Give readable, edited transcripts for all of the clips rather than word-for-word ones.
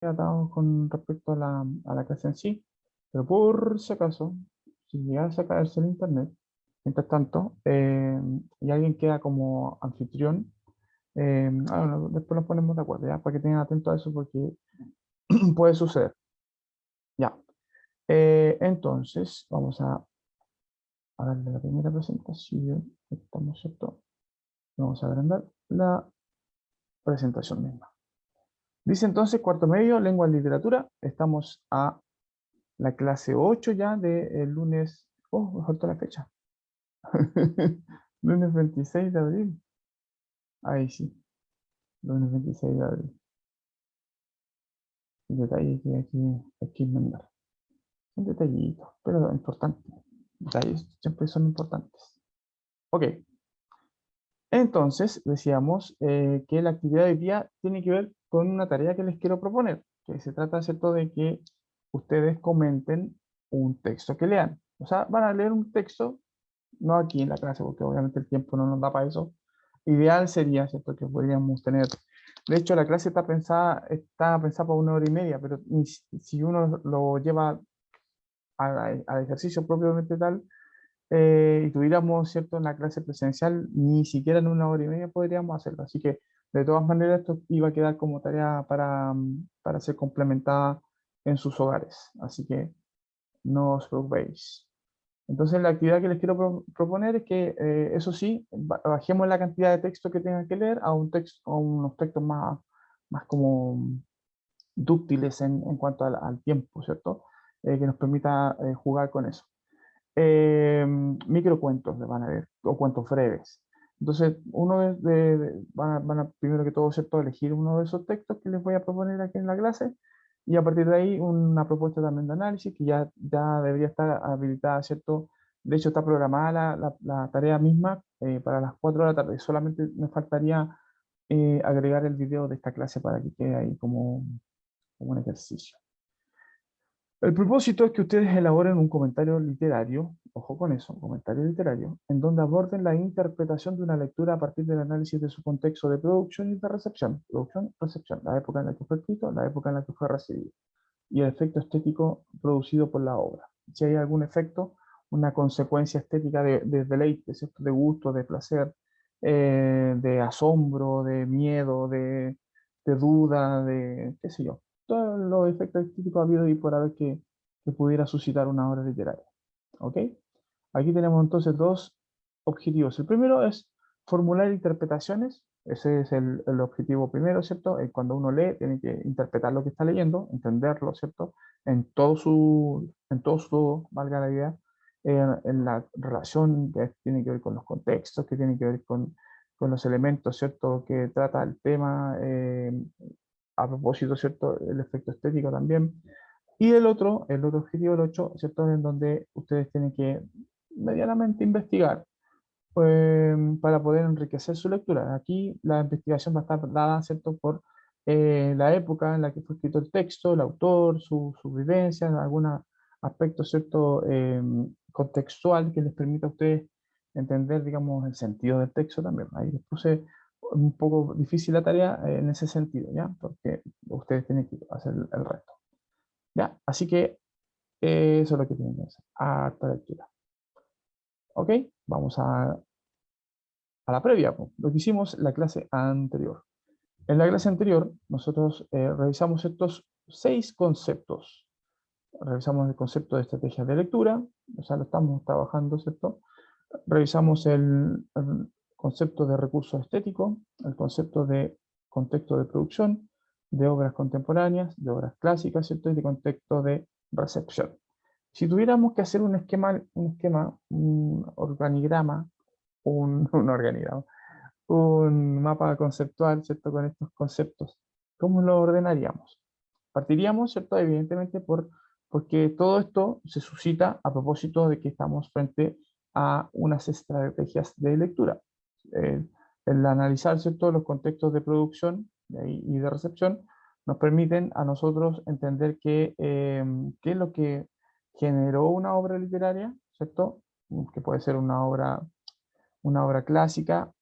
atado con respecto a la clase en sí, pero por si acaso, si llegase a caerse el internet, mientras tanto, y alguien queda como anfitrión, bueno, después nos ponemos de acuerdo, ¿ya? Para que tengan atento a eso porque puede suceder. Ya. Entonces, vamos a darle la primera presentación. Estamos, ¿cierto? Vamos a agrandar la presentación misma. Dice entonces, cuarto medio, lengua y literatura. Estamos a la clase 8 ya del lunes. Oh, me faltó la fecha. Lunes 26 de abril. Ahí sí, lunes 26 de abril. El detalle que hay que enmendar. Un detallito, pero importante. Detalles siempre son importantes. Ok, entonces decíamos que la actividad de hoy día tiene que ver con una tarea que les quiero proponer, que se trata, ¿cierto?, de que ustedes comenten un texto que lean. O sea, van a leer un texto, no aquí en la clase, porque obviamente el tiempo no nos da para eso. Ideal sería, ¿cierto?, que podríamos tener. De hecho, la clase está pensada para 1 hora y media, pero si uno lo lleva al ejercicio propiamente tal, y tuviéramos, ¿cierto?, en la clase presencial, ni siquiera en 1 hora y media podríamos hacerlo. Así que, de todas maneras, esto iba a quedar como tarea para ser complementada en sus hogares. Así que no os preocupéis. Entonces, la actividad que les quiero proponer es que, eso sí, bajemos la cantidad de texto que tengan que leer a a unos textos más como dúctiles en cuanto al tiempo, ¿cierto? Que nos permita jugar con eso. Microcuentos le van a ver, o cuentos breves. Entonces, van a, primero que todo, ¿cierto?, elegir uno de esos textos que les voy a proponer aquí en la clase, y a partir de ahí una propuesta también de análisis que ya debería estar habilitada, ¿cierto? De hecho, está programada la tarea misma para las 4 de la tarde. Solamente me faltaría agregar el video de esta clase para que quede ahí como un ejercicio. El propósito es que ustedes elaboren un comentario literario, ojo con eso, un comentario literario, en donde aborden la interpretación de una lectura a partir del análisis de su contexto de producción y de recepción. Producción, recepción, la época en la que fue escrito, la época en la que fue recibido, y el efecto estético producido por la obra. Si hay algún efecto, una consecuencia estética de deleite, ¿cierto?, de gusto, de placer, de asombro, de miedo, de duda, de qué sé yo. Todos los efectos estéticos habido y por haber que pudiera suscitar una obra literaria. ¿Ok? Aquí tenemos entonces dos objetivos. El primero es formular interpretaciones. Ese es el objetivo primero, ¿cierto? Cuando uno lee, tiene que interpretar lo que está leyendo, entenderlo, ¿cierto? En todo su, valga la idea, en la relación que tiene que ver con los contextos, que tiene que ver con los elementos, ¿cierto?, que trata el tema, a propósito, ¿cierto?, el efecto estético también. Y el otro objetivo, el 8, ¿cierto?, en donde ustedes tienen que medianamente investigar para poder enriquecer su lectura. Aquí la investigación va a estar dada, ¿cierto?, por la época en la que fue escrito el texto, el autor, sus vivencias, algún aspecto, ¿cierto?, contextual que les permita a ustedes entender, digamos, el sentido del texto también. Ahí les puse un poco difícil la tarea en ese sentido, ¿ya? Porque ustedes tienen que hacer el resto, ¿ya? Así que eso es lo que tienen que hacer. Harta lectura. ¿Ok? Vamos a la previa, pues, lo que hicimos en la clase anterior. En la clase anterior, nosotros revisamos estos 6 conceptos. Revisamos el concepto de estrategia de lectura, o sea, lo estamos trabajando, ¿cierto? Revisamos el concepto de recurso estético, el concepto de contexto de producción, de obras contemporáneas, de obras clásicas, ¿cierto?, y de contexto de recepción. Si tuviéramos que hacer un organigrama, un organigrama, un mapa conceptual, ¿cierto?, con estos conceptos, ¿cómo lo ordenaríamos? Partiríamos, ¿cierto?, evidentemente porque todo esto se suscita a propósito de que estamos frente a unas estrategias de lectura. El analizar, ¿cierto?, los contextos de producción y de recepción nos permiten a nosotros entender qué es lo que generó una obra literaria, ¿cierto?, que puede ser una obra clásica,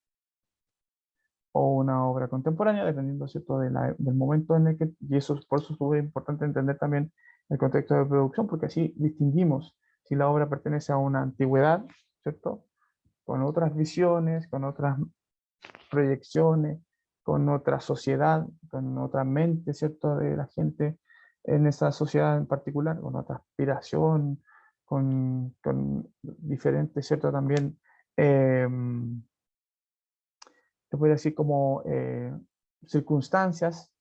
o una obra contemporánea, dependiendo, ¿cierto?, del momento en el que, y eso, por eso es súper importante entender también el contexto de producción, porque así distinguimos si la obra pertenece a una antigüedad, ¿cierto?, con otras visiones, con otras proyecciones, con otra sociedad, con otra mente, ¿cierto?, de la gente en esa sociedad en particular, con otra aspiración, con diferentes, ¿cierto?, también, te podría decir como circunstancias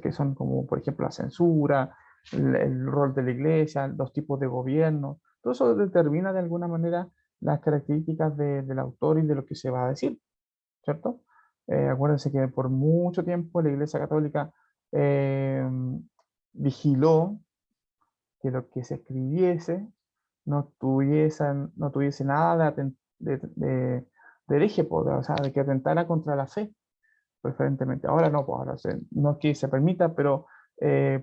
que son como, por ejemplo, la censura, el rol de la iglesia, los tipos de gobierno, todo eso determina de alguna manera las características del autor y de lo que se va a decir, ¿cierto? Acuérdense que por mucho tiempo la Iglesia Católica eh, vigiló que lo que se escribiese no tuviese nada de hereje, po, o sea, de que atentara contra la fe, preferentemente. Ahora no, pues ahora no es que se permita, pero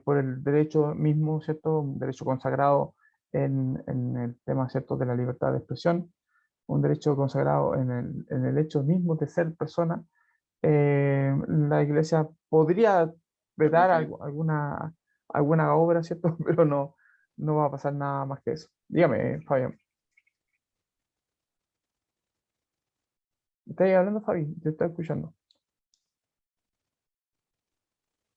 por el derecho mismo, ¿cierto? Un derecho consagrado en el tema, ¿cierto?, de la libertad de expresión, un derecho consagrado en el hecho mismo de ser persona. La iglesia podría vetar alguna obra, ¿cierto? Pero no va a pasar nada más que eso. Dígame, Fabián. ¿Estás hablando, Fabi? Te estoy escuchando.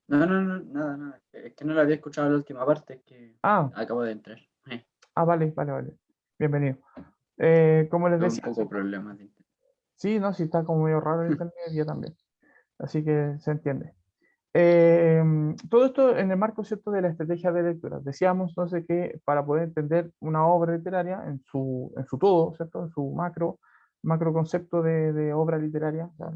No, nada, nada. Es que no la había escuchado la última parte, es que Ah, acabo de entrar. vale. Bienvenido. Como les Tuve un decía, poco ¿cierto? problemas de internet. Sí, no, sí está como medio raro el internet, yo también. Así que se entiende. Todo esto en el marco, ¿cierto?, de la estrategia de lectura. Decíamos entonces que para poder entender una obra literaria en su todo, ¿cierto?, en su macro concepto de obra literaria, o sea,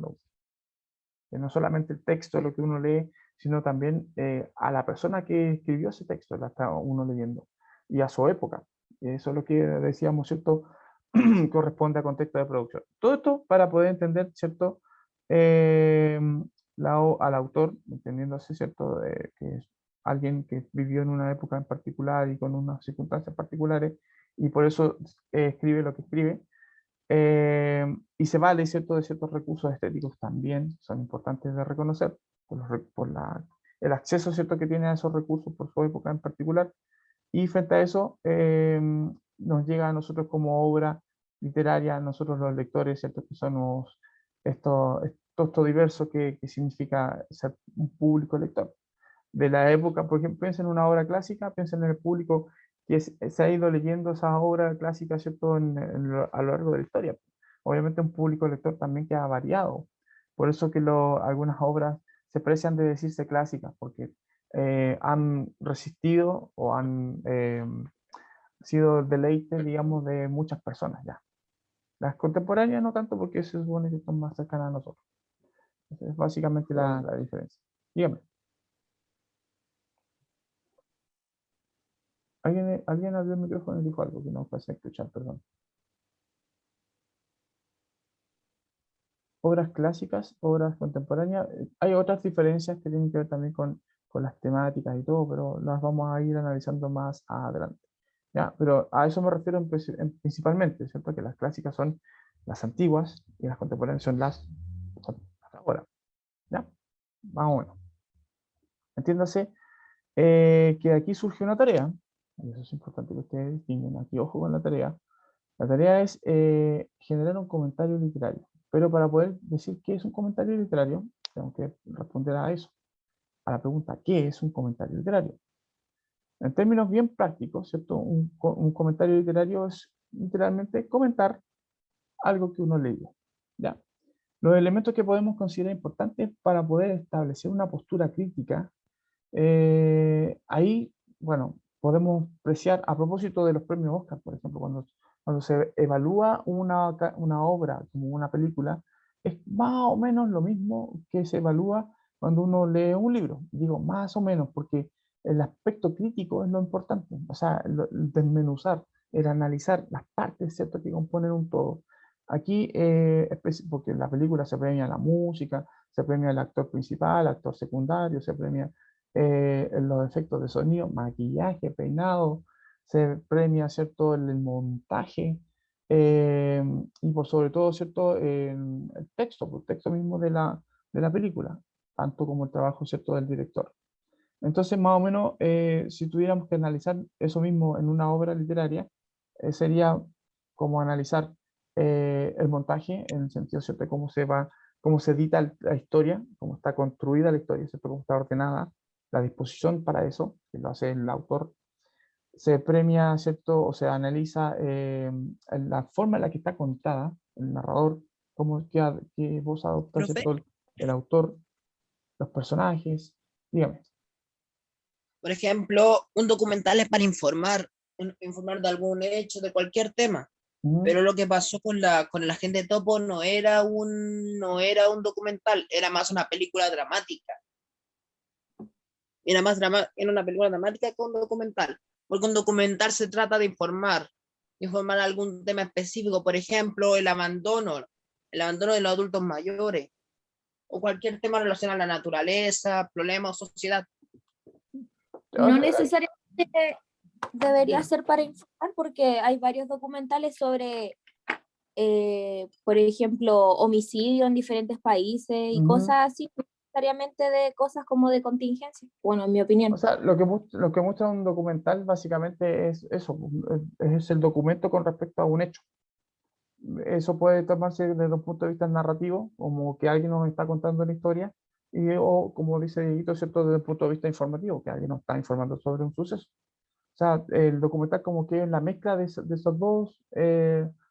que no solamente el texto, lo que uno lee, sino también a la persona que escribió ese texto, la está uno leyendo, y a su época. Eso es lo que decíamos, ¿cierto?, corresponde a contexto de producción. Todo esto para poder entender, ¿cierto?, eh, al autor, entendiéndose, ¿cierto?, que es alguien que vivió en una época en particular y con unas circunstancias particulares, y por eso escribe lo que escribe. Y se vale, ¿cierto?, de ciertos recursos estéticos también, son importantes de reconocer, por el acceso, ¿cierto?, que tiene a esos recursos por su época en particular. Y frente a eso, nos llega a nosotros como obra literaria, nosotros los lectores, ¿cierto?, que somos esto diverso que significa ser un público lector de la época. Por ejemplo, piensen en una obra clásica, piensen en el público que se ha ido leyendo esa obra clásica, ¿cierto?, a lo largo de la historia. Obviamente un público lector también que ha variado. Por eso que algunas obras se precian de decirse clásicas, porque han resistido o han sido deleite, digamos, de muchas personas ya. Las contemporáneas no tanto, porque se supone que son más cercanas a nosotros. Esa es básicamente la diferencia. Dígame. Alguien abrió el micrófono y dijo algo que no pasé a escuchar, perdón. Obras clásicas, obras contemporáneas. Hay otras diferencias que tienen que ver también con las temáticas y todo, pero las vamos a ir analizando más adelante. ¿Ya? Pero a eso me refiero principalmente, ¿cierto? Que las clásicas son las antiguas y las contemporáneas son las ahora. ¿Ya? Más o menos. Entiéndase que aquí surge una tarea, y eso es importante que ustedes distinguen. Aquí, ojo con la tarea. La tarea es generar un comentario literario. Pero para poder decir qué es un comentario literario, tengo que responder a eso, a la pregunta, ¿qué es un comentario literario? En términos bien prácticos, ¿cierto? Un comentario literario es literalmente comentar algo que uno leyó. ¿Ya? Los elementos que podemos considerar importantes para poder establecer una postura crítica, ahí, bueno, podemos apreciar, a propósito de los premios Oscar, por ejemplo, cuando se evalúa una obra como una película, es más o menos lo mismo que se evalúa cuando uno lee un libro. Digo, más o menos, porque el aspecto crítico es lo importante, o sea, el desmenuzar, el analizar las partes, ¿cierto?, que componen un todo. Aquí, porque en la película se premia la música, se premia el actor principal, actor secundario, se premia los efectos de sonido, maquillaje, peinado, se premia, ¿cierto?, el montaje, y por sobre todo, ¿cierto?, el texto, pues, el texto mismo de la película, tanto como el trabajo, ¿cierto?, del director. Entonces, más o menos, si tuviéramos que analizar eso mismo en una obra literaria, sería como analizar el montaje, en el sentido, ¿cierto?, de cómo se edita la historia, cómo está construida la historia, ¿cierto?, cómo está ordenada, la disposición para eso, que lo hace el autor. Se premia, ¿cierto?, o se analiza la forma en la que está contada, el narrador, qué voz adopta, Profe, ¿cierto?, el autor, los personajes, dígame. por ejemplo, un documental es para informar, informar de algún hecho, de cualquier tema. Ujú. Pero lo que pasó con el agente Topo no era un documental, era más una película dramática. Era una película dramática que un documental. Porque un documental se trata de informar algún tema específico, por ejemplo, el abandono de los adultos mayores, o cualquier tema relacionado a la naturaleza, problemas o sociedad. No necesariamente debería ser para informar, porque hay varios documentales sobre, por ejemplo, homicidio en diferentes países y Ujú. cosas así, no necesariamente de cosas como de contingencia, bueno, en mi O opinión. sea, lo que muestra un documental básicamente es eso, es el documento con respecto a un hecho. Eso puede tomarse desde un punto de vista narrativo, como que alguien nos está contando la historia, o como dice Dieguito, ¿cierto?, desde el punto de vista informativo, que alguien nos está informando sobre un suceso. O sea, el documental como que es la mezcla de esas dos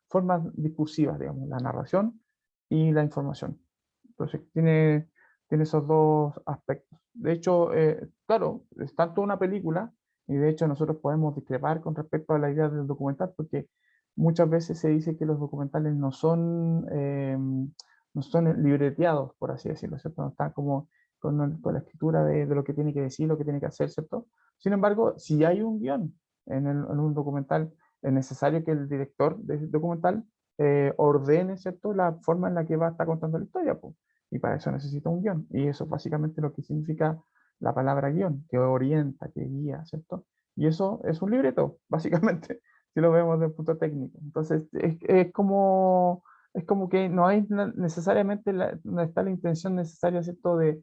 formas discursivas, digamos, la narración y la información. Entonces tiene esos dos aspectos. De hecho, claro, es tanto una película, y de hecho nosotros podemos discrepar con respecto a la idea del documental, porque muchas veces se dice que los documentales no son libreteados, por así decirlo, ¿cierto? No están como con la escritura de lo que tiene que decir, lo que tiene que hacer, ¿cierto? Sin embargo, si hay un guión en un documental, es necesario que el director del documental ordene, ¿cierto?, la forma en la que va a estar contando la historia, pues. Y para eso necesita un guión. Y eso es básicamente lo que significa la palabra guión, que orienta, que guía, ¿cierto? Y eso es un libreto, básicamente, si lo vemos desde el punto técnico. Entonces, es como que no hay necesariamente, no está la intención necesaria, ¿cierto?, de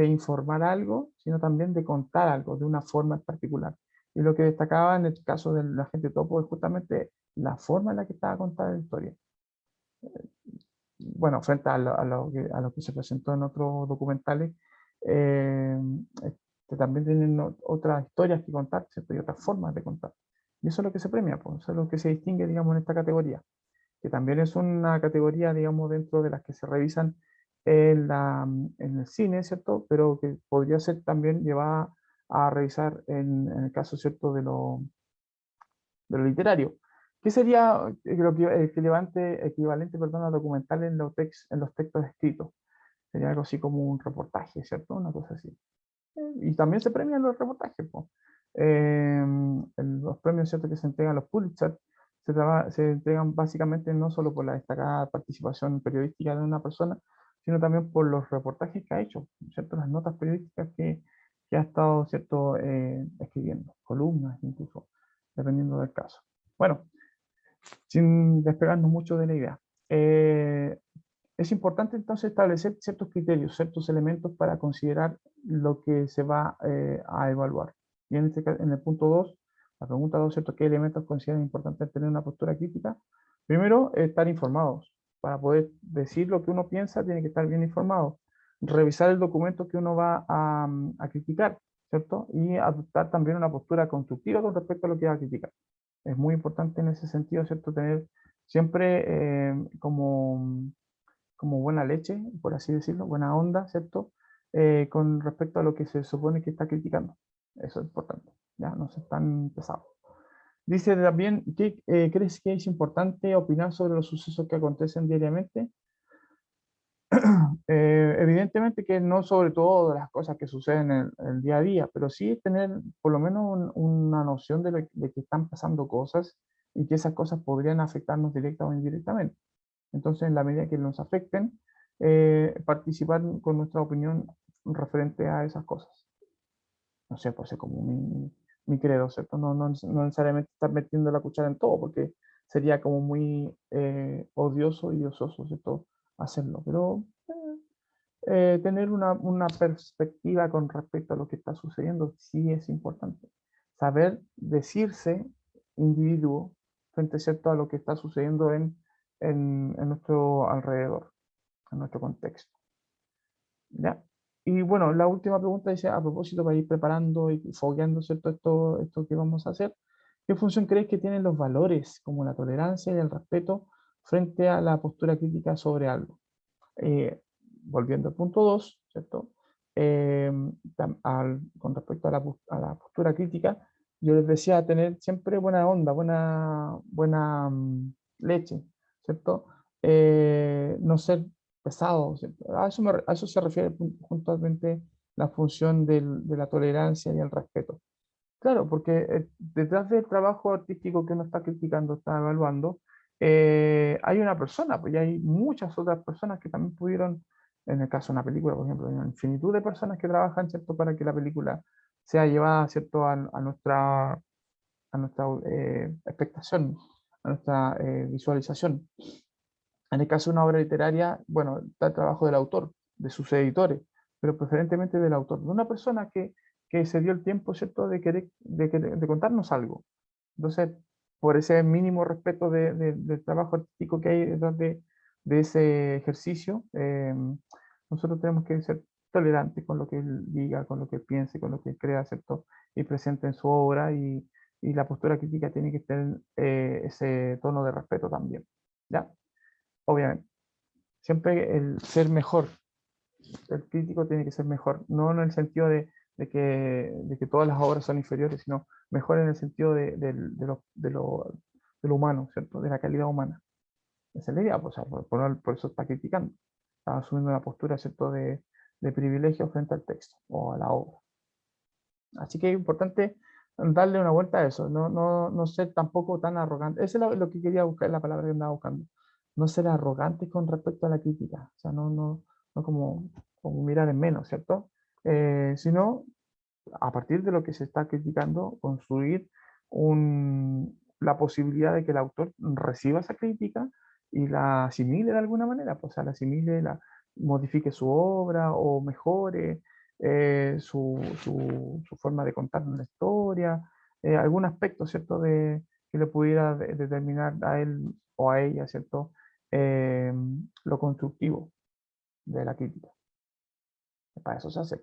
informar algo, sino también de contar algo de una forma en particular. Y lo que destacaba en el caso del agente Topo es justamente la forma en la que estaba contada la historia. Bueno, frente a lo que se presentó en otros documentales, eh, que también tienen otras historias que contar, ¿cierto? Y otras formas de contar. Y eso es lo que se premia, pues, eso es lo que se distingue, digamos, en esta categoría, que también es una categoría, digamos, dentro de las que se revisan en el cine, ¿cierto? Pero que podría ser también llevada a revisar en el caso, ¿cierto?, de lo literario. ¿Qué sería lo equivalente, perdón, a documental en los textos escritos? Sería algo así como un reportaje, ¿cierto? Una cosa así. Y también se premian los reportajes, po. Los premios, ¿cierto?, que se entregan a los Pulitzer se entregan básicamente no solo por la destacada participación periodística de una persona, sino también por los reportajes que ha hecho, ¿cierto? Las notas periodísticas que ha estado, ¿cierto?, escribiendo, columnas incluso, dependiendo del caso. Bueno, sin despegarnos mucho de la idea. Es importante entonces establecer ciertos criterios, ciertos elementos para considerar lo que se va a evaluar. Y en el punto 2, la pregunta 2, ¿cierto? ¿Qué elementos consideran importantes tener una postura crítica? Primero, estar informados. Para poder decir lo que uno piensa, tiene que estar bien informado. Revisar el documento que uno va a criticar, ¿cierto? Y adoptar también una postura constructiva con respecto a lo que va a criticar. Es muy importante en ese sentido, ¿cierto? Tener siempre como buena leche, por así decirlo, buena onda, ¿cierto? Con respecto a lo que se supone que está criticando. Eso es importante, ya no se tan pesado. Dice también, ¿qué crees que es importante opinar sobre los sucesos que acontecen diariamente? Evidentemente que no sobre todo de las cosas que suceden en el día a día, pero sí tener por lo menos una noción de que están pasando cosas y que esas cosas podrían afectarnos directa o indirectamente. Entonces, en la medida que nos afecten, participar con nuestra opinión referente a esas cosas. No sé, pues es como mi credo, ¿cierto? No necesariamente estar metiendo la cuchara en todo, porque sería como muy odioso y ocioso, ¿cierto?, hacerlo. Pero tener una perspectiva con respecto a lo que está sucediendo sí es importante. Saber decirse individuo frente, ¿cierto?, a lo que está sucediendo en nuestro alrededor, en nuestro contexto. ¿Ya? Y bueno, la última pregunta dice, a propósito, para ir preparando y fogueando, ¿cierto?, esto que vamos a hacer, ¿qué función crees que tienen los valores como la tolerancia y el respeto frente a la postura crítica sobre algo? Volviendo al punto 2, ¿cierto? Con respecto a la postura crítica, yo les decía tener siempre buena onda, buena leche, ¿cierto? No ser pesado, ¿cierto? A eso se refiere puntualmente la función de la tolerancia y el respeto. Claro, porque detrás del trabajo artístico que uno está criticando, está evaluando, hay una persona, pues y hay muchas otras personas que también pudieron, en el caso de una película, por ejemplo, hay una infinitud de personas que trabajan, ¿cierto?, para que la película sea llevada, ¿cierto?, a nuestra expectación, a nuestra visualización. En el caso de una obra literaria, bueno, está el trabajo del autor, de sus editores, pero preferentemente del autor, de una persona que se dio el tiempo, ¿cierto?, de contarnos algo. Entonces, por ese mínimo respeto del trabajo artístico que hay detrás de ese ejercicio, nosotros tenemos que ser tolerantes con lo que él diga, con lo que él piense, con lo que él crea, ¿cierto?, y presente en su obra, y la postura crítica tiene que tener ese tono de respeto también, ¿ya? Obviamente, siempre el ser mejor, el crítico tiene que ser mejor, no en el sentido de que todas las obras son inferiores, sino mejor en el sentido de lo humano, ¿cierto? De la calidad humana. Esa es la idea, pues, o sea, por eso está criticando. Está asumiendo una postura, ¿cierto?, de privilegio frente al texto o a la obra. Así que es importante darle una vuelta a eso, no ser tampoco tan arrogante. Eso es lo que quería buscar, la palabra que andaba buscando. No ser arrogante con respecto a la crítica, o sea, no como mirar en menos, ¿cierto? Sino, a partir de lo que se está criticando, construir la posibilidad de que el autor reciba esa crítica y la asimile de alguna manera, pues, o sea, la asimile, modifique su obra o mejore su forma de contar una historia, algún aspecto, ¿cierto?, que le pudiera determinar a él o a ella, ¿cierto?, lo constructivo de la crítica. Para eso se hace.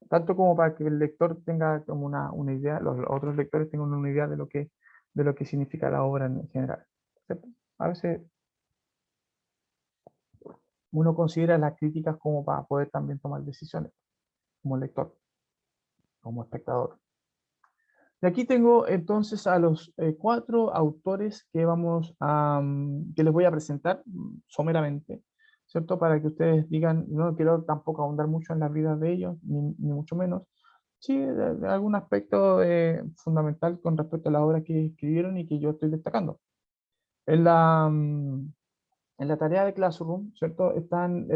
Tanto como para que el lector tenga como una idea, los otros lectores tengan una idea de lo que significa la obra en general, ¿cierto? A veces uno considera las críticas como para poder también tomar decisiones, como lector, como espectador. Y aquí tengo entonces a los 4 autores que les voy a presentar someramente, ¿cierto? Para que ustedes digan, no quiero tampoco ahondar mucho en las vidas de ellos, ni mucho menos. Sí, de algún aspecto fundamental con respecto a la obra que escribieron y que yo estoy destacando. En la tarea de Classroom, ¿cierto? Están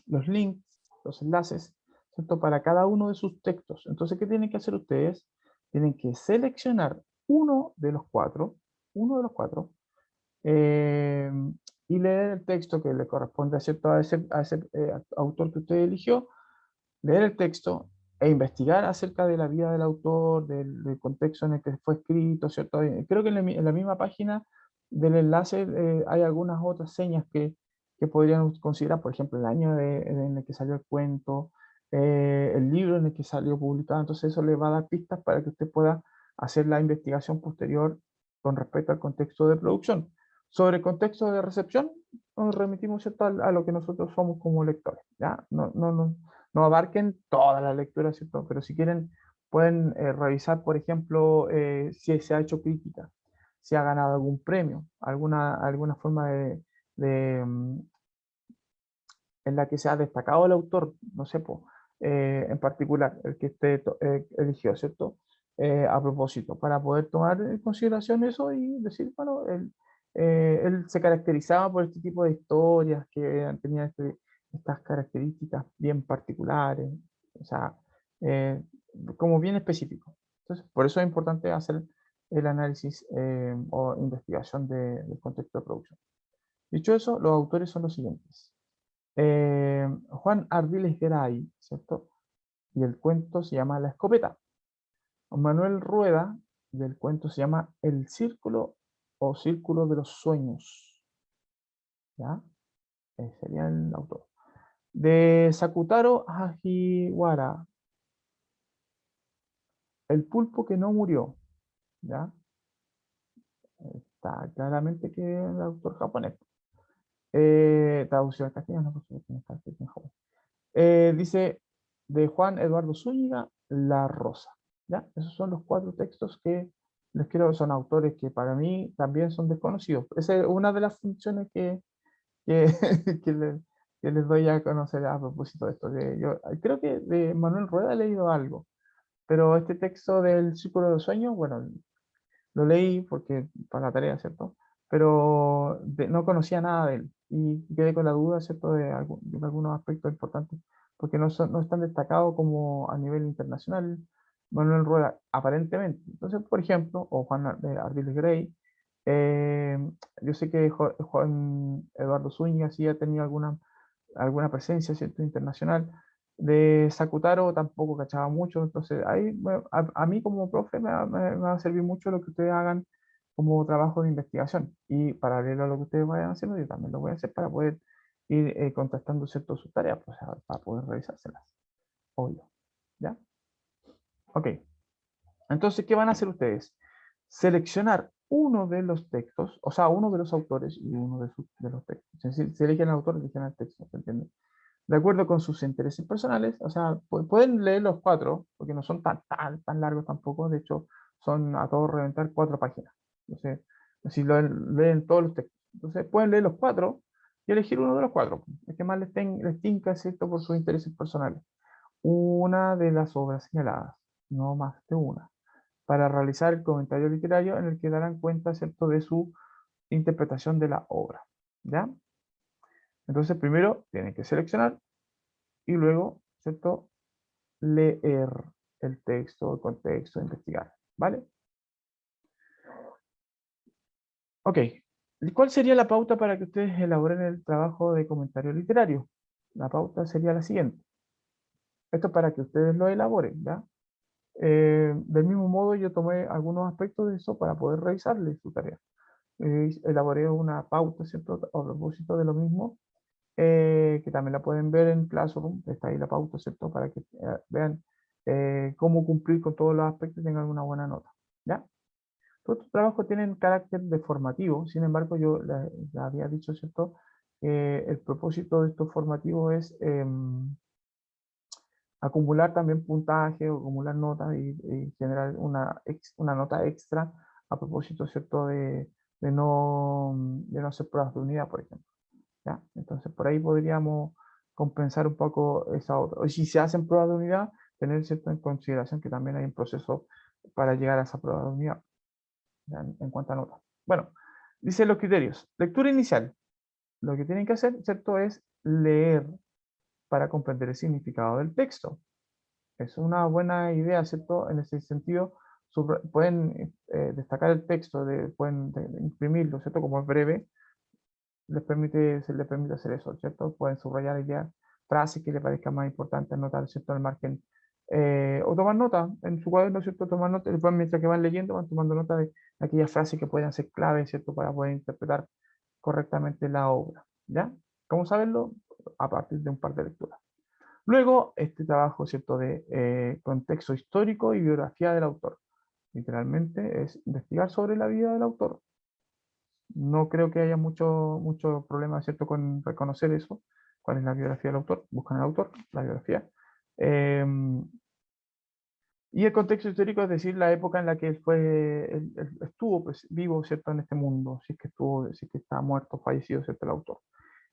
los links, los enlaces, ¿cierto?, para cada uno de sus textos. Entonces, ¿qué tienen que hacer ustedes? Tienen que seleccionar uno de los cuatro, eh, y leer el texto que le corresponde, ¿cierto?, a ese autor que usted eligió, leer el texto e investigar acerca de la vida del autor, del contexto en el que fue escrito, ¿cierto? Creo que en la misma página del enlace hay algunas otras señas que podrían considerar, por ejemplo, el año en el que salió el cuento, el libro en el que salió publicado. Entonces eso le va a dar pistas para que usted pueda hacer la investigación posterior con respecto al contexto de producción. Sobre el contexto de recepción, nos remitimos, ¿cierto?, a lo que nosotros somos como lectores, ¿ya? No abarquen toda la lectura, ¿cierto? Pero si quieren, pueden revisar, por ejemplo, si se ha hecho crítica, si ha ganado algún premio, alguna forma en la que se ha destacado el autor, no sé, en particular, el que usted eligió, ¿cierto? A propósito, para poder tomar en consideración eso y decir, bueno, él se caracterizaba por este tipo de historias que tenían estas características bien particulares, o sea, eh, como bien específico. Entonces, por eso es importante hacer el análisis o investigación del contexto de producción. Dicho eso, los autores son los siguientes. Juan Ardiles Garay, ¿cierto? Y el cuento se llama La escopeta. Manuel Rueda, y el cuento se llama El círculo o círculo de los sueños. ¿Ya? Ese sería el autor. De Sakutaro Hajiwara, El pulpo que no murió. ¿Ya? Está claramente que es el autor japonés. Traducción al castellano, por supuesto, no está escrito en Japón. Dice de Juan Eduardo Zúñiga, La Rosa. ¿Ya? Esos son los 4 textos que les quiero, son autores que para mí también son desconocidos. Esa es una de las funciones que, que, le- que les doy a conocer a propósito de esto. Yo creo que de Manuel Rueda he leído algo, pero este texto del Círculo de Sueños, bueno, lo leí porque para la tarea, ¿cierto? Pero no conocía nada de él y quedé con la duda, ¿cierto? De algunos aspectos importantes, porque no es tan destacado como a nivel internacional Manuel Rueda, aparentemente. Entonces, por ejemplo, o Juan Ardiles Gray, eh, yo sé que Juan Eduardo Zúñiga sí ha tenido alguna presencia, ¿cierto? Internacional. De Sakutaro tampoco cachaba mucho, entonces ahí bueno, a mí como profe me va a servir mucho lo que ustedes hagan como trabajo de investigación y paralelo a lo que ustedes vayan haciendo, yo también lo voy a hacer para poder ir contrastando ciertas sus tareas, pues, para poder revisárselas, obvio, ¿ya? Ok, entonces, ¿qué van a hacer ustedes? Seleccionar uno de los textos, o sea, uno de los autores y uno de los textos. Es decir, si eligen el autor, eligen el texto, ¿se entiende? De acuerdo con sus intereses personales, o sea, pueden leer los 4, porque no son tan largos tampoco, de hecho, son a todo reventar 4 páginas. Entonces, si leen todos los textos. Entonces, pueden leer los 4 y elegir uno de los 4, el que más les tinca, ¿cierto? Por sus intereses personales. Una de las obras señaladas, no más de una, para realizar el comentario literario en el que darán cuenta, ¿cierto?, de su interpretación de la obra. ¿Ya? Entonces, primero tienen que seleccionar y luego, ¿cierto?, leer el texto, el contexto, investigar, ¿vale? Ok, ¿y cuál sería la pauta para que ustedes elaboren el trabajo de comentario literario? La pauta sería la siguiente. Esto es para que ustedes lo elaboren, ¿ya? Del mismo modo, yo tomé algunos aspectos de eso para poder revisarles su tarea. Elaboré una pauta, ¿cierto?, a propósito de lo mismo, que también la pueden ver en Classroom, está ahí la pauta, ¿cierto? Para que vean cómo cumplir con todos los aspectos y tengan una buena nota, ¿ya? Todos estos trabajos tienen carácter de formativo, sin embargo, yo les había dicho, ¿cierto? El propósito de estos formativos es acumular también puntaje o acumular notas y generar una nota extra a propósito, ¿cierto? De no hacer pruebas de unidad, por ejemplo. ¿Ya? Entonces, por ahí podríamos compensar un poco esa otra. Y si se hacen pruebas de unidad, tener cierto en consideración que también hay un proceso para llegar a esa prueba de unidad, ¿ya? En cuanto a notas. Bueno, dice los criterios. Lectura inicial. Lo que tienen que hacer, ¿cierto?, es leer para comprender el significado del texto. Es una buena idea, ¿cierto? En ese sentido, pueden destacar el texto, pueden imprimirlo, ¿cierto? Como es breve, se les permite hacer eso, ¿cierto? Pueden subrayar ideas, frases que les parezcan más importantes, anotar, ¿cierto?, en el margen. O tomar nota en su cuaderno, ¿cierto? Tomar nota, después mientras que van leyendo, van tomando nota de aquellas frases que puedan ser claves, ¿cierto?, para poder interpretar correctamente la obra, ¿ya? ¿Cómo saberlo? A partir de un par de lecturas. Luego, este trabajo, ¿cierto?, de contexto histórico y biografía del autor. Literalmente es investigar sobre la vida del autor. No creo que haya mucho problema, ¿cierto?, con reconocer eso. ¿Cuál es la biografía del autor? Buscan el autor, la biografía. Y el contexto histórico, es decir, la época en la que él estuvo pues, vivo, ¿cierto?, en este mundo, si es que está muerto, fallecido, ¿cierto?, el autor.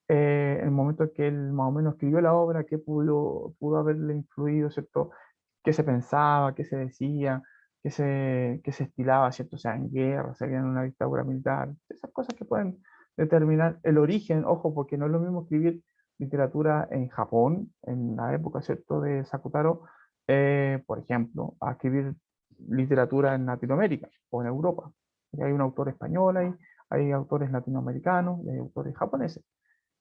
El momento en que él más o menos escribió la obra, qué pudo haberle influido, ¿cierto? Qué se pensaba, qué se decía, qué se estilaba, ¿cierto? O sea, en guerra, se había en una dictadura militar, esas cosas que pueden determinar el origen, ojo, porque no es lo mismo escribir literatura en Japón, en la época, ¿cierto?, de Sakutaro, por ejemplo, a escribir literatura en Latinoamérica o en Europa. Hay un autor español ahí, hay autores latinoamericanos y hay autores japoneses.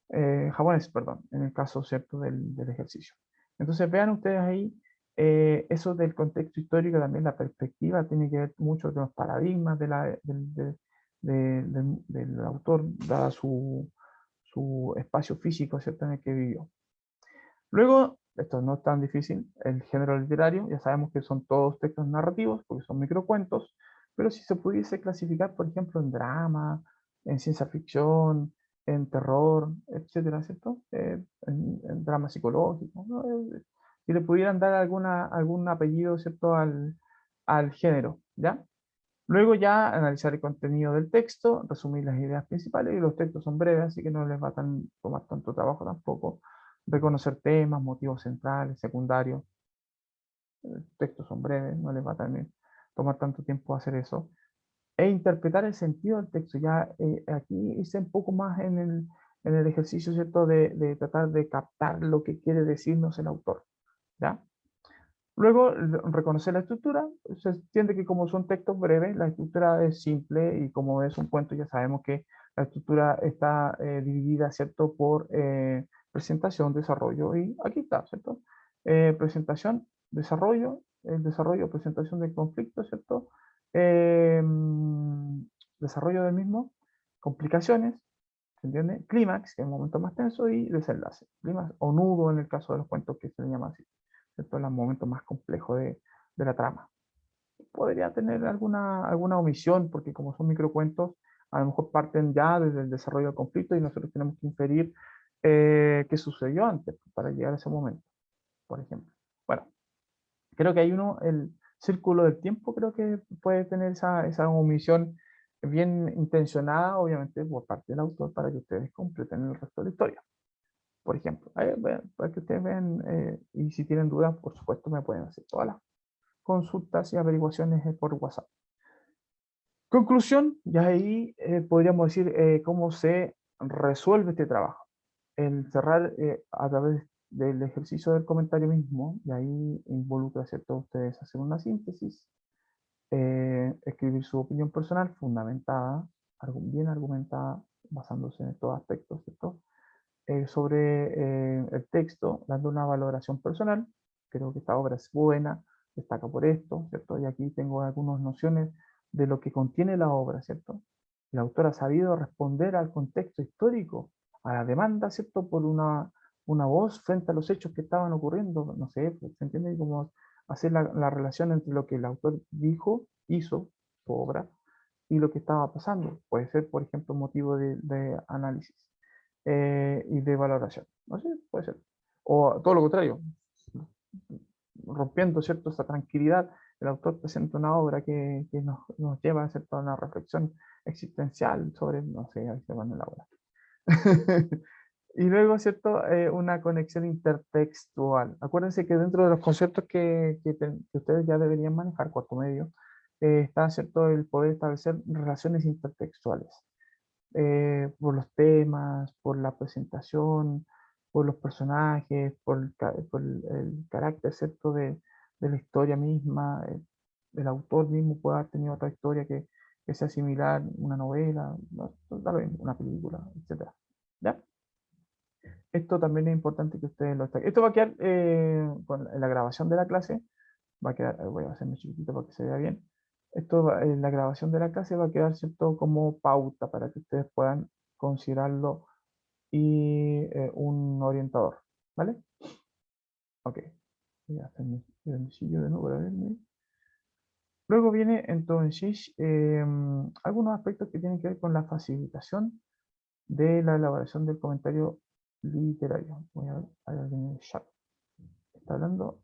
japonés, perdón, en el caso, ¿cierto?, del ejercicio. Entonces vean ustedes ahí, eso del contexto histórico, también la perspectiva, tiene que ver mucho con los paradigmas del autor, dada su espacio físico, ¿cierto?, en el que vivió. Luego, esto no es tan difícil, el género literario, ya sabemos que son todos textos narrativos, porque son microcuentos, pero si se pudiese clasificar, por ejemplo, en drama, en ciencia ficción, en terror, etcétera, ¿cierto? En drama psicológico, ¿no? Si le pudieran dar algún apellido, ¿cierto?, al género, ¿ya? Luego ya analizar el contenido del texto, resumir las ideas principales, y los textos son breves, así que no les va a tomar tanto trabajo tampoco. Reconocer temas, motivos centrales, secundarios. Textos son breves, no les va a tomar tanto tiempo hacer eso. E interpretar el sentido del texto. Ya aquí hice un poco más en el ejercicio, ¿cierto?, de tratar de captar lo que quiere decirnos el autor, ¿ya? Luego, reconocer la estructura. Se entiende que como son textos breves, la estructura es simple, y como es un cuento, ya sabemos que la estructura está dividida, ¿cierto?, por presentación, desarrollo, y aquí está, ¿cierto? Presentación, desarrollo, el desarrollo, presentación del conflicto, ¿cierto? Desarrollo del mismo, complicaciones, ¿se entiende? Clímax, que es el momento más tenso, y desenlace. Clímax o nudo en el caso de los cuentos, que se le llama así, ¿cierto? El momento más complejo de la trama. Podría tener alguna omisión, porque como son microcuentos, a lo mejor parten ya desde el desarrollo del conflicto, y nosotros tenemos que inferir qué sucedió antes para llegar a ese momento, por ejemplo. Bueno, creo que hay el círculo del tiempo, creo que puede tener esa omisión bien intencionada, obviamente, por parte del autor, para que ustedes completen el resto de la historia. Por ejemplo, para que ustedes vean, y si tienen dudas, por supuesto, me pueden hacer todas las consultas y averiguaciones por WhatsApp. Conclusión, ya ahí podríamos decir cómo se resuelve este trabajo. El cerrar a través del ejercicio del comentario mismo, y ahí involucra, ¿cierto?, ustedes hacer una síntesis, escribir su opinión personal fundamentada, bien argumentada, basándose en estos aspectos, ¿cierto?, sobre el texto, dando una valoración personal. Creo que esta obra es buena, destaca por esto, ¿cierto? Y aquí tengo algunas nociones de lo que contiene la obra, ¿cierto? El autor ha sabido responder al contexto histórico, a la demanda, ¿cierto?, por una voz frente a los hechos que estaban ocurriendo. No sé, pues, ¿se entiende? Como hacer la relación entre lo que el autor hizo, su obra, y lo que estaba pasando. Puede ser, por ejemplo, motivo de análisis y de valoración. No sé, puede ser. O todo lo contrario, rompiendo, ¿cierto?, esa tranquilidad, el autor presenta una obra que nos lleva a hacer toda una reflexión existencial sobre, no sé, ahí se van en la obra. Y luego, ¿cierto?, una conexión intertextual. Acuérdense que dentro de los conceptos que ustedes ya deberían manejar, cuarto medio, está, ¿cierto?, el poder establecer relaciones intertextuales. Por los temas, por la presentación, por los personajes, por el carácter, ¿cierto?, de la historia misma. El autor mismo puede haber tenido otra historia que sea similar, una novela, no, una película, etc. ¿Ya? Esto también es importante que ustedes lo saquen. Esto va a quedar en la grabación de la clase, va a quedar, voy a hacerme chiquitito para que se vea bien. Esto, en la grabación de la clase, va a quedar, ¿cierto?, como pauta para que ustedes puedan considerarlo, y un orientador, ¿vale? Ok, voy a hacer mi grandecillo de nuevo para verme. Luego viene entonces algunos aspectos que tienen que ver con la facilitación de la elaboración del comentario literario. Voy a ver, hay alguien en el chat. Está hablando.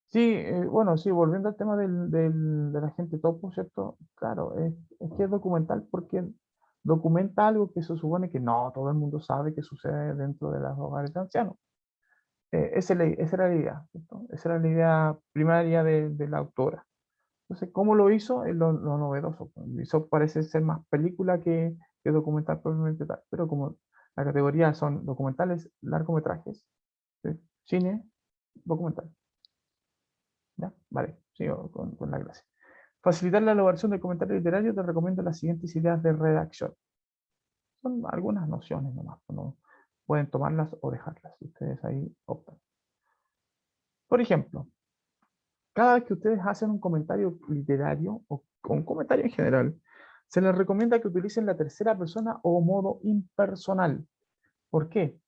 Sí, bueno, sí, volviendo al tema de la gente topo, ¿cierto? Claro, es que es documental porque documenta algo que se supone que no todo el mundo sabe que sucede dentro de los hogares de ancianos. Esa era la idea, ¿cierto? Esa era la idea primaria de la autora. Entonces, ¿cómo lo hizo? Es lo novedoso. Eso parece ser más película que documental propiamente tal, pero como la categoría son documentales, largometrajes, ¿sí? Cine, documental. ¿Ya? Vale, sigo con la clase. facilitar la elaboración del comentario literario, te recomiendo las siguientes ideas de redacción. Son algunas nociones nomás, no pueden tomarlas o dejarlas. Ustedes ahí optan. Por ejemplo, cada vez que ustedes hacen un comentario literario o un comentario en general, se les recomienda que utilicen la tercera persona o modo impersonal. ¿Por qué?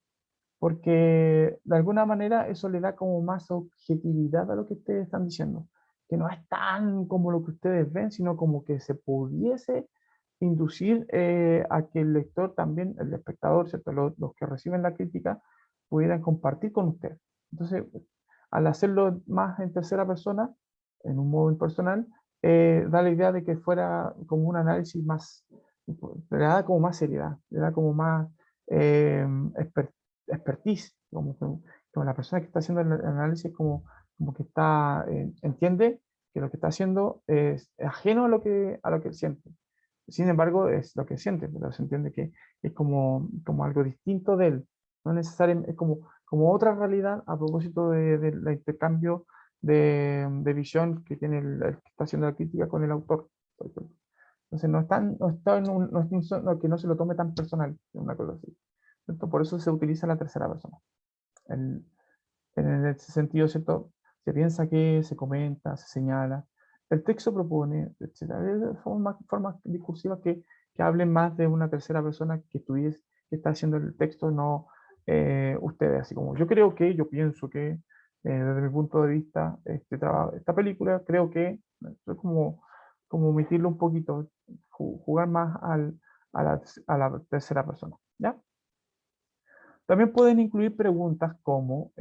Porque de alguna manera eso le da como más objetividad a lo que ustedes están diciendo, que no es tan como lo que ustedes ven, sino como que se pudiese inducir a que el lector también, el espectador, ¿cierto? Los que reciben la crítica, pudieran compartir con usted. Entonces, al hacerlo más en tercera persona, en un modo impersonal, da la idea de que fuera como un análisis más, le da como más seriedad, le da como más expertise, como la persona que está haciendo el análisis como que está, entiende que lo que está haciendo es ajeno a lo que siente. Sin embargo, es lo que siente, pero se entiende que es como algo distinto de él. No necesariamente, es como otra realidad a propósito del intercambio de visión que tiene el que está haciendo la crítica con el autor, por ejemplo. Entonces no está en un, que no se lo tome tan personal, una cosa así. ¿Cierto? Por eso se utiliza la tercera persona. En ese sentido, ¿cierto? Se piensa que, se comenta, se señala, el texto propone, etc. Formas discursivas que hablen más de una tercera persona que está haciendo el texto, no ustedes, así como yo creo que, yo pienso que, desde mi punto de vista, esta película, creo que, es como omitirlo un poquito, jugar más a la tercera persona, ¿ya? También pueden incluir preguntas como,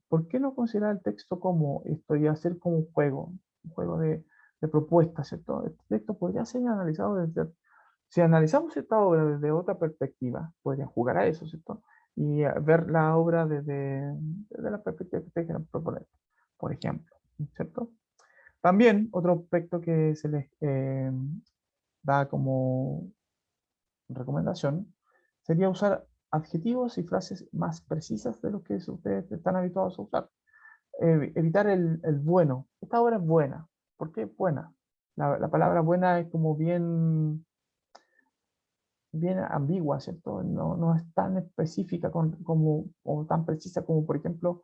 ¿por qué no considerar el texto como esto y hacer como un juego de propuestas, ¿cierto? Este texto podría ser analizado si analizamos esta obra desde otra perspectiva, podrían jugar a eso, ¿cierto? Y ver la obra desde la perspectiva que ustedes quieran proponer, por ejemplo, ¿cierto? También otro aspecto que se les da como recomendación sería usar adjetivos y frases más precisas de lo que ustedes están habituados a usar. Evitar el bueno. Esta obra es buena. ¿Por qué buena? La palabra buena es como bien ambigua, ¿cierto? No es tan específica o tan precisa como, por ejemplo,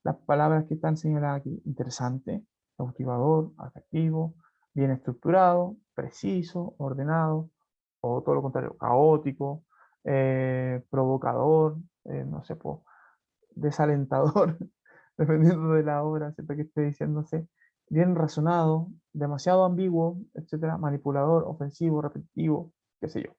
las palabras que están señaladas aquí. Interesante, cautivador, atractivo, bien estructurado, preciso, ordenado, o todo lo contrario, caótico, provocador, no sé, desalentador, dependiendo de la obra, ¿cierto? Que esté diciéndose, bien razonado, demasiado ambiguo, etcétera, manipulador, ofensivo, repetitivo, qué sé yo.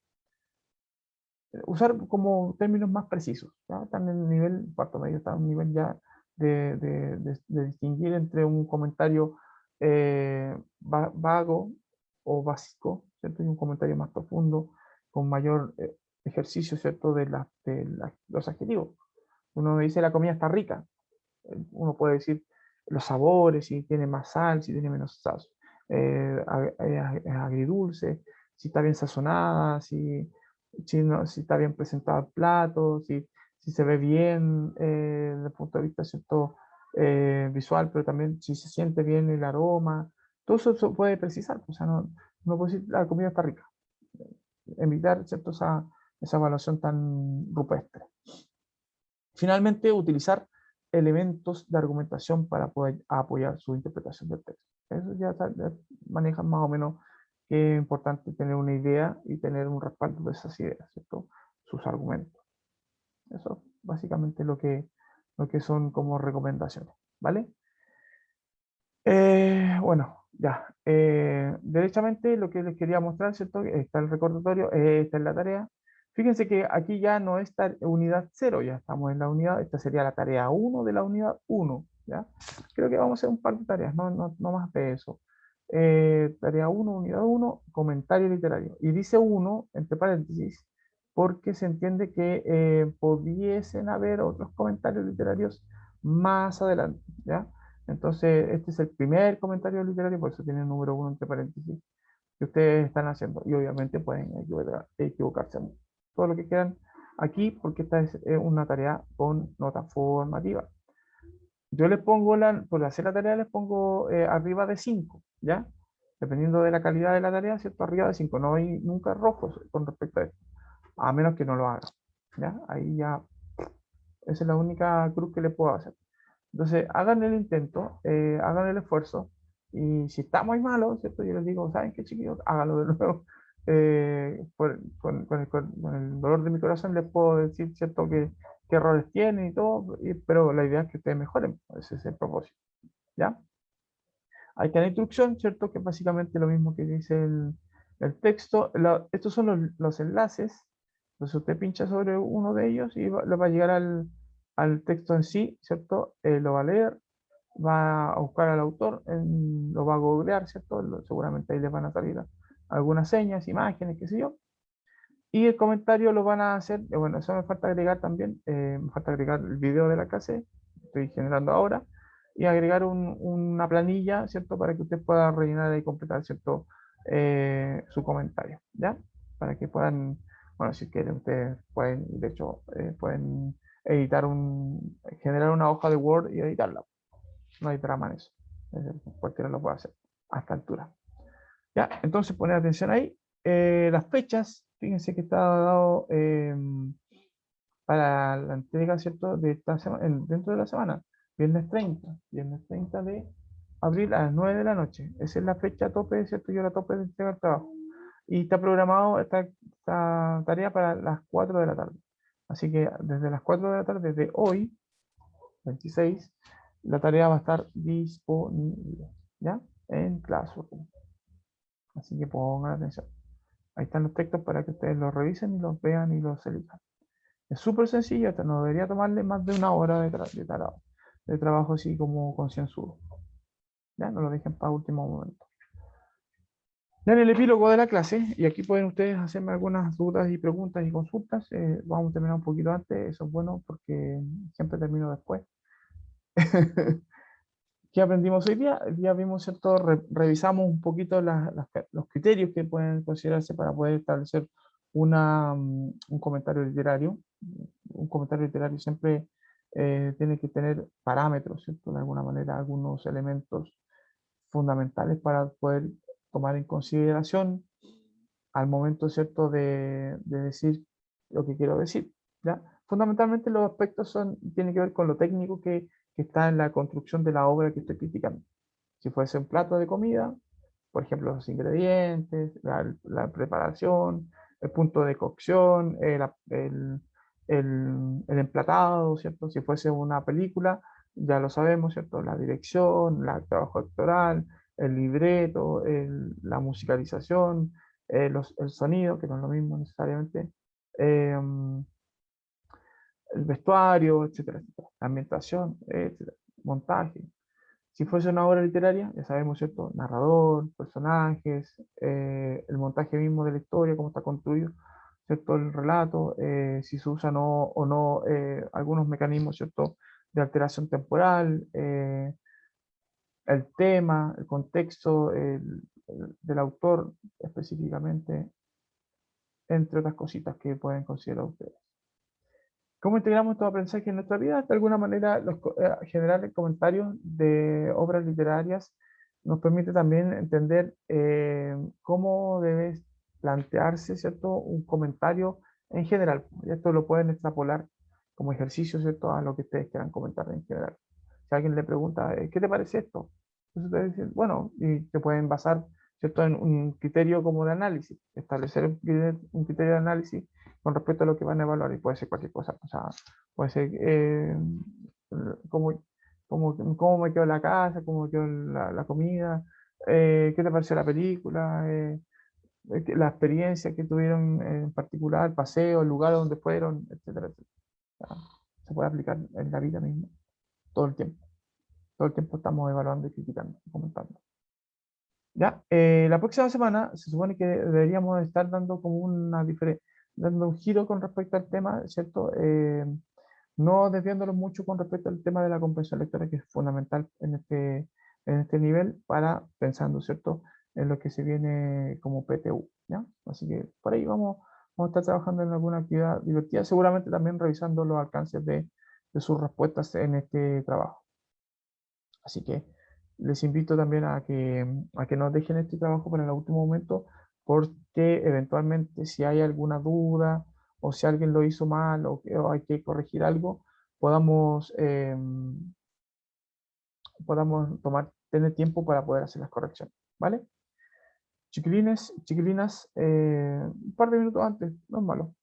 Usar como términos más precisos, ¿ya? Están en el nivel, cuarto medio, está en un nivel ya de distinguir entre un comentario vago o básico, ¿cierto? Y un comentario más profundo, con mayor ejercicio, ¿cierto? Los adjetivos. Uno dice la comida está rica, uno puede decir los sabores, si tiene más sal, si tiene menos sal, agridulce, si está bien sazonada, si está bien presentado el plato, si se ve bien desde el punto de vista, ¿cierto? Visual, pero también si se siente bien el aroma, todo eso se puede precisar, o sea, no puede decir la comida está rica, evitar, ¿cierto? Esa evaluación tan rupestre. Finalmente, utilizar elementos de argumentación para poder apoyar su interpretación del texto. Eso ya manejan más o menos que es importante tener una idea y tener un respaldo de esas ideas, ¿cierto? Sus argumentos. Eso es básicamente lo que son como recomendaciones, ¿vale? Bueno, ya. Derechamente lo que les quería mostrar, ¿cierto? Está el recordatorio, esta es la tarea. Fíjense que aquí ya no es unidad 0, ya estamos en la unidad, esta sería la tarea 1 de la unidad 1, ¿ya? Creo que vamos a hacer un par de tareas, no más de eso. Tarea 1, unidad 1, comentario literario. Y dice 1, entre paréntesis, porque se entiende que pudiesen haber otros comentarios literarios más adelante, ¿ya? Entonces, este es el primer comentario literario, por eso tiene el número 1 entre paréntesis, que ustedes están haciendo. Y obviamente pueden equivocarse todo lo que quieran aquí, porque esta es una tarea con nota formativa. Yo les pongo, por hacer la tarea, les pongo arriba de 5, ¿ya? dependiendo de la calidad de la tarea, ¿cierto? Arriba de 5, no hay nunca rojos con respecto a esto, a menos que no lo haga, ¿ya? Ahí ya, esa es la única cruz que le puedo hacer. Entonces, hagan el intento, hagan el esfuerzo, y si está muy malo, ¿cierto? Yo les digo, ¿saben qué, chiquillos? Háganlo de nuevo. Con el dolor de mi corazón les puedo decir, ¿cierto? Qué errores tienen y todo, pero la idea es que ustedes mejoren, ese es el propósito, ¿ya? Hay que dar instrucción, ¿cierto? Que es básicamente lo mismo que dice el texto. Estos son los enlaces. Entonces usted pincha sobre uno de ellos y le va a llegar al texto en sí, ¿cierto? Lo va a leer, va a buscar al autor, lo va a googlear, ¿cierto? Seguramente ahí le van a salir algunas señas, imágenes, qué sé yo. Y el comentario lo van a hacer, bueno, eso me falta agregar también, me falta agregar el video de la clase, estoy generando ahora, y agregar una planilla, ¿cierto? Para que usted pueda rellenar y completar, ¿cierto? Su comentario, ¿ya? Para que puedan, bueno, si quieren, ustedes pueden, de hecho, pueden editar generar una hoja de Word y editarla. No hay drama en eso. Cualquiera lo puede hacer a esta altura. ¿Ya? Entonces, poner atención ahí. Las fechas, fíjense que está dado para la entrega, ¿cierto? De esta semana, dentro de la semana, viernes 30 de abril a las 9 de la noche. Esa es la fecha tope, ¿cierto? Yo la tope de entrega del trabajo. Y está programado esta tarea para las 4 de la tarde. Así que desde las 4 de la tarde de hoy, 26, la tarea va a estar disponible, ¿ya? En Classroom. Así que pongan atención. Ahí están los textos para que ustedes los revisen y los vean y los elijan. Es súper sencillo, esto no debería tomarle más de una hora de trabajo así como concienzudo. Ya no lo dejen para último momento. Ya en el epílogo de la clase, y aquí pueden ustedes hacerme algunas dudas y preguntas y consultas, vamos a terminar un poquito antes, eso es bueno porque siempre termino después. ¿Qué aprendimos hoy día? El día vimos, ¿cierto? Revisamos un poquito los criterios que pueden considerarse para poder establecer un comentario literario. Un comentario literario siempre tiene que tener parámetros, ¿cierto? De alguna manera, algunos elementos fundamentales para poder tomar en consideración al momento, ¿cierto? De decir lo que quiero decir, ¿ya? Fundamentalmente los aspectos tienen que ver con lo técnico que está en la construcción de la obra que estoy criticando. Si fuese un plato de comida, por ejemplo, los ingredientes, la preparación, el punto de cocción, el emplatado, ¿cierto? Si fuese una película, ya lo sabemos, ¿cierto? La dirección, el trabajo actoral, el libreto, la musicalización, el sonido, que no es lo mismo necesariamente, em, el vestuario, etcétera, etcétera, la ambientación, etcétera, montaje. Si fuese una obra literaria, ya sabemos, ¿cierto? Narrador, personajes, el montaje mismo de la historia, cómo está construido, ¿cierto? El relato, si se usan o no algunos mecanismos, ¿cierto? De alteración temporal, el tema, el contexto del autor específicamente, entre otras cositas que pueden considerar ustedes. ¿Cómo integramos estos aprendizajes en nuestra vida? De alguna manera, generar comentarios de obras literarias nos permite también entender cómo debe plantearse, ¿cierto? Un comentario en general. Y esto lo pueden extrapolar como ejercicio, ¿cierto? A lo que ustedes quieran comentar en general. Si alguien le pregunta, ¿qué te parece esto? Entonces ustedes dicen, bueno, y te pueden basar, ¿cierto? En un criterio como de análisis, establecer un criterio de análisis con respecto a lo que van a evaluar, y puede ser cualquier cosa, o sea, puede ser cómo me quedó la casa, cómo me quedó la comida, qué te pareció la película, la experiencia que tuvieron en particular, el paseo, el lugar donde fueron, etcétera, etcétera. O sea, se puede aplicar en la vida misma, todo el tiempo. Todo el tiempo estamos evaluando y criticando, comentando. Ya, la próxima semana se supone que deberíamos estar dando como dando un giro con respecto al tema, ¿cierto? No desviándonos mucho con respecto al tema de la comprensión lectora, que es fundamental en este nivel para pensando, ¿cierto? En lo que se viene como PTU, ¿ya? Así que por ahí vamos a estar trabajando en alguna actividad divertida, seguramente también revisando los alcances de sus respuestas en este trabajo. Así que les invito también a que no dejen este trabajo para el último momento, porque eventualmente si hay alguna duda o si alguien lo hizo mal o hay que corregir algo, podamos tener tiempo para poder hacer las correcciones, ¿vale? Chiquilines, chiquilinas, un par de minutos antes, no es malo.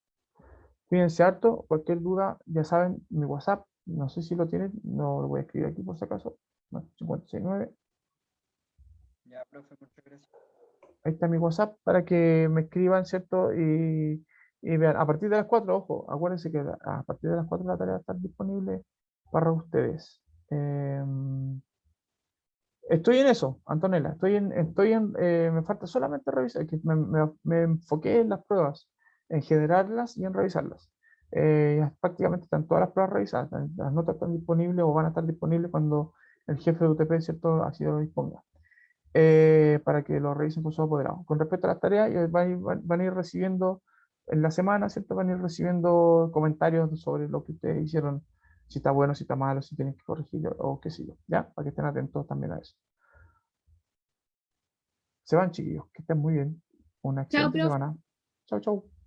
Cuídense harto, cualquier duda, ya saben, mi WhatsApp, no sé si lo tienen, no lo voy a escribir aquí por si acaso, no, 569. Ya, profe, muchas gracias. Ahí está mi WhatsApp para que me escriban, ¿cierto? Y vean, a partir de las 4, ojo, acuérdense que a partir de las 4 la tarea va a estar disponible para ustedes. Estoy en eso, Antonella, me falta solamente revisar, que me enfoqué en las pruebas, en generarlas y en revisarlas. Ya prácticamente están todas las pruebas revisadas, las notas están disponibles o van a estar disponibles cuando el jefe de UTP, ¿cierto?, así lo disponga, para que lo revisen con sus apoderados. Con respecto a las tareas, van a ir recibiendo en la semana, ¿cierto?, van a ir recibiendo comentarios sobre lo que ustedes hicieron, si está bueno, si está malo, si tienen que corregir o qué sé yo, ¿ya? Para que estén atentos también a eso. Se van, chiquillos, que estén muy bien. Una Chao, excelente profe. semana. Chau, chau.